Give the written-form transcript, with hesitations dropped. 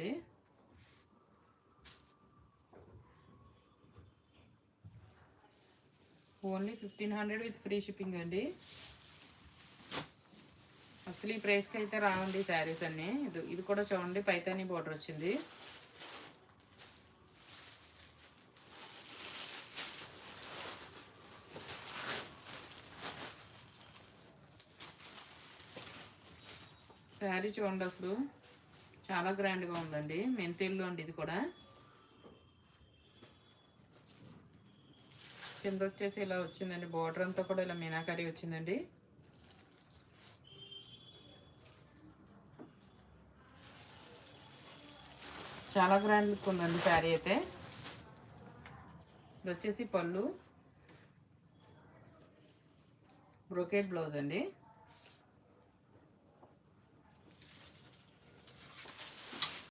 ఉందండి. Only 1500 with free shipping అండి. అసలు ఈ ప్రైస్కి అయితే రావండి శారీస్ అన్నీ. ఇది కూడా చూడండి, పైతానీ బోర్డర్ వచ్చింది. శారీ చూడండి, అసలు చాలా గ్రాండ్గా ఉందండి. మెంతిల్లో అండి ఇది కూడా. కింద వచ్చేసి ఇలా వచ్చిందండి, బోర్డర్ అంతా కూడా ఇలా మీనాకరీ వచ్చిందండి. చాలా గ్రాండ్ లుక్ ఉందండి శారీ అయితే. ఇది వచ్చేసి పళ్ళు, బ్రోకేట్ బ్లౌజ్ అండి.